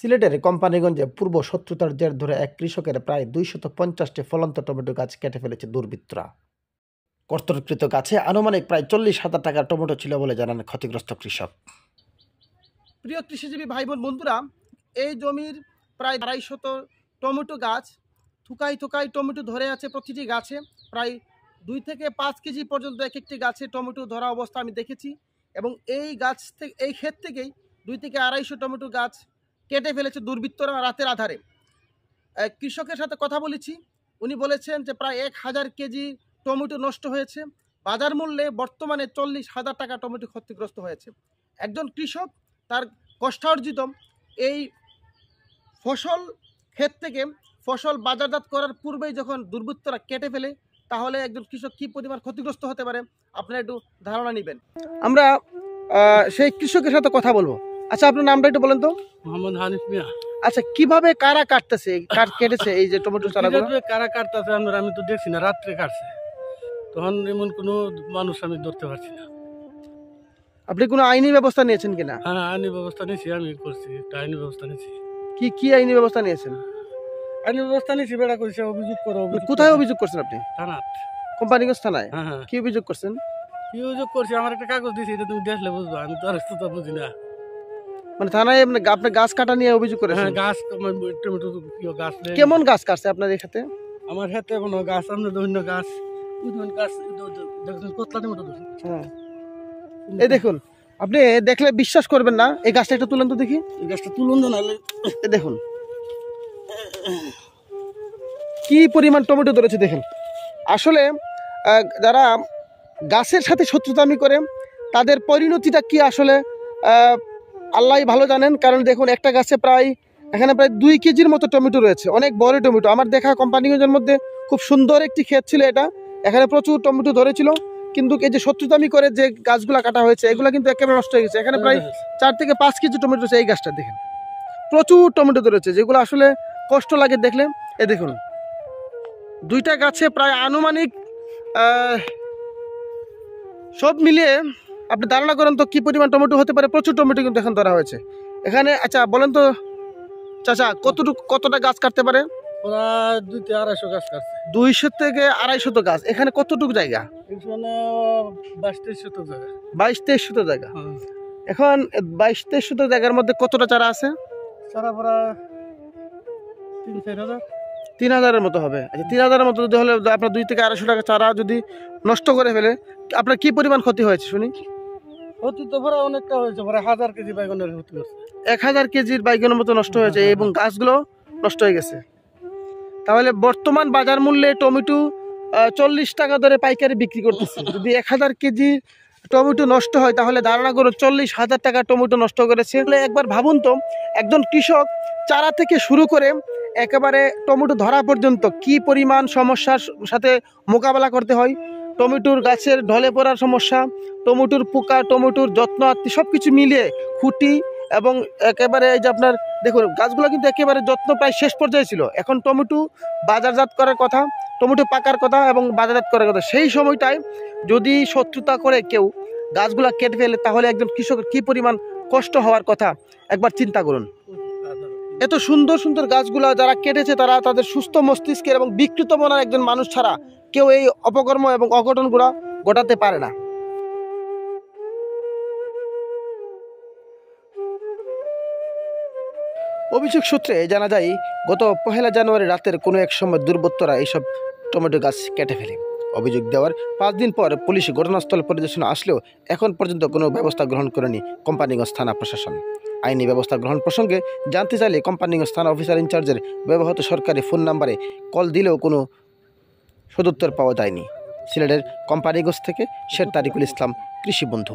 সিলেটের কোম্পানিগঞ্জে পূর্ব শত্রুতার জের ধরে এক কৃষকের প্রায় 250টি ফলন্ত টমেটো গাছ কেটে ফেলেছে দুর্বৃত্তরা। কর্তনকৃত গাছে আনুমানিক প্রায় 40,000 টাকার টমেটো ছিল বলে জানান ক্ষতিগ্রস্ত কৃষক। প্রিয় কৃষিজীবী ভাই বোন বন্ধুরা, এই জমির প্রায় 250 টমেটো গাছ থুকাই থুকাই টমেটো ধরে আছে। প্রতিটি গাছে প্রায় 2 থেকে 5 কেজি পর্যন্ত এক একটি গাছে টমেটো ধরা অবস্থা আমি দেখেছি। এবং এই গাছ থেকে, এই ক্ষেত থেকেই 2 থেকে 250 টমেটো গাছ কেটে ফেলেছে দুর্বৃত্তরা রাতের আধারে। কৃষকের সাথে কথা বলেছি, উনি বলেছেন যে প্রায় 1000 কেজি টমেটো নষ্ট হয়েছে। বাজার মূল্যে বর্তমানে 40,000 টাকা টমেটো ক্ষতিগ্রস্ত হয়েছে। একজন কৃষক তার কষ্টার্জিত এই ফসল ক্ষেত থেকে ফসল বাজারজাত করার পূর্বেই যখন দুর্বৃত্তরা কেটে ফেলে, তাহলে একজন কৃষক কী পরিমাণ ক্ষতিগ্রস্ত হতে পারে আপনারা একটু ধারণা নেবেন। আমরা সেই কৃষকের সাথে কথা বলবো। আচ্ছা, আপনার নামটা একটু বলেন তো। মোহাম্মদ হানিফ মিয়া। আচ্ছা, কিভাবে কারা কাটতেছে, কেটেছে এই যে টমেটো চারাগুলো? কারা কাটতেছে আমি তো দেখছি না, রাত্রে কাটছে, তখন এমন কোনো মানুষ আমি ধরতে পারছি না। আপনি কোনো আইনি ব্যবস্থা নিয়েছেন কিনা? হ্যাঁ, আইনি ব্যবস্থা নিয়েছি, আমি করছি, আইনি ব্যবস্থা নিয়েছি। কি আইনি ব্যবস্থা নিয়েছেন? আইনি ব্যবস্থা নিয়েছি, বেড়া করেছে, অভিযোগ করো। কোথায় অভিযোগ করছেন আপনি? থানাত। কোম্পানিগঞ্জ থানায়? হ্যাঁ। কি অভিযোগ করছেন? কি অভিযোগ করছি? আমার একটা কাগজ দিয়েছি, এটা তুমি দেখলে বুঝবা, আমি তো আর তো বুঝি না। মানে থানায় আপনার গাছ কাটা নিয়ে অভিযোগ করেছেন? হ্যাঁ, গাছ টমেটো গাছ। কেমন গাছ কাটছে আপনার এই ক্ষেতে? আমার হাতে কোনো গাছ, আপনার বিভিন্ন গাছ, গাছ কোতলা টমেটো। হ্যাঁ, এই দেখুন, আপনি দেখলে বিশ্বাস করবেন না। এই গাছটা একটু তুলেন তো দেখি। এই গাছটা তুলুন না, দেখুন কি পরিমাণ টমেটো ধরেছে দেখেন। আসলে যারা গাছের সাথে শত্রুতামি করে তাদের পরিণতিটা কি আসলে আল্লাহ ভালো জানেন। কারণ দেখুন, একটা গাছে এখানে প্রায় 2 কেজির মতো টমেটো রয়েছে, অনেক বড় টমেটো। আমার দেখা কোম্পানিগঞ্জের মধ্যে খুব সুন্দর একটি ক্ষেত ছিল এটা, এখানে প্রচুর টমেটো ধরেছিল। কিন্তু এই যে শত্রুতামি করে যে গাছগুলা কাটা হয়েছে, এগুলো কিন্তু একেবারে নষ্ট হয়ে গেছে। এখানে প্রায় 4 থেকে 5 কেজি টমেটো রয়েছে। এই গাছটা দেখেন, প্রচুর টমেটো ধরেছে, যেগুলো আসলে কষ্ট লাগে দেখলে। এ দেখুন, 2টা গাছে প্রায় আনুমানিক সব মিলিয়ে আপনি ধারণা করেন তো কি পরিমাণ টমেটো হতে পারে। প্রচুর টমেটো কিন্তু এখন ধরা হয়েছে এখানে। আচ্ছা বলেন তো চাচা, কতটা গাছ কাটতে পারে? 200-250 গাছ কাটছে। 200 থেকে 250 গাছ। এখানে কতটুকু জায়গা? 22-23 জায়গা। 22-23 জায়গা। এখন 22-23 জায়গার মধ্যে কতটা চারা আছে? চারা প্রায় 3-4 হাজার। 3000-এর মতো হবে। আচ্ছা, 3000-এর মতো যদি হলে আপনার 2 থেকে 250 টাকা চারা যদি নষ্ট করে ফেলে, আপনার কি পরিমাণ ক্ষতি হয়েছে শুনি? ক্ষতি তো প্রায় অনেকটা হয়েছে, প্রায় 1000 কেজি বাইগনের ক্ষতি হয়েছে। 1000 কেজির বাইগনের মতো নষ্ট হয়েছে এবং গাছগুলো নষ্ট হয়ে গেছে। তাহলে বর্তমান বাজার মূল্যে টমেটো 40 টাকা দরে পাইকারি বিক্রি করতেছে। যদি 1000 কেজি টমেটো নষ্ট হয়, তাহলে ধারণা করুন 40,000 টাকা টমেটো নষ্ট করেছে। একবার ভাবুন তো, একজন কৃষক চারা থেকে শুরু করে একেবারে টমেটো ধরা পর্যন্ত কি পরিমাণ সমস্যার সাথে মোকাবেলা করতে হয়। টমেটোর গাছের ঢলে পড়ার সমস্যা, টমেটোর পোকা, টমেটোর যত্ন আত্মি সব কিছু মিলিয়ে খুঁটি এবং একেবারে এই যে আপনার দেখুন, গাছগুলো কিন্তু একেবারে যত্ন প্রায় শেষ পর্যায়ে ছিল। এখন টমেটো বাজারজাত করার কথা, টমেটো পাকার কথা এবং বাজারজাত করার কথা। সেই সময়টায় যদি শত্রুতা করে কেউ গাছগুলা কেটে ফেলে, তাহলে একজন কৃষকের কি পরিমাণ কষ্ট হওয়ার কথা একবার চিন্তা করুন। এত সুন্দর সুন্দর গাছগুলা যারা কেটেছে, তারা তাদের সুস্থ মস্তিষ্কের এবং বিকৃত মনের একজন মানুষ ছাড়া কেউ এই অপকর্ম এবং অঘটনগুলা ঘটাতে পারে না। অভিযোগ সূত্রে জানা যায়, গত 1 জানুয়ারি রাতের কোনো এক সময় দুর্বৃত্তরা এইসব টমেটো গাছ কেটে ফেলে। অভিযোগ দেওয়ার 5 দিন পর পুলিশ ঘটনাস্থল পরিদর্শনে আসলেও এখন পর্যন্ত কোনো ব্যবস্থা গ্রহণ করেনি কোম্পানিগঞ্জ থানা প্রশাসন। আইনি ব্যবস্থা গ্রহণ প্রসঙ্গে জানতে চাইলে কোম্পানিগঞ্জ থানা অফিসার ইনচার্জের ব্যবহৃত সরকারি ফোন নাম্বারে কল দিলেও কোনো সদুত্তর পাওয়া যায়নি। সিলেটের কোম্পানিগঞ্জ থেকে শের তারিকুল ইসলাম, কৃষি বন্ধু।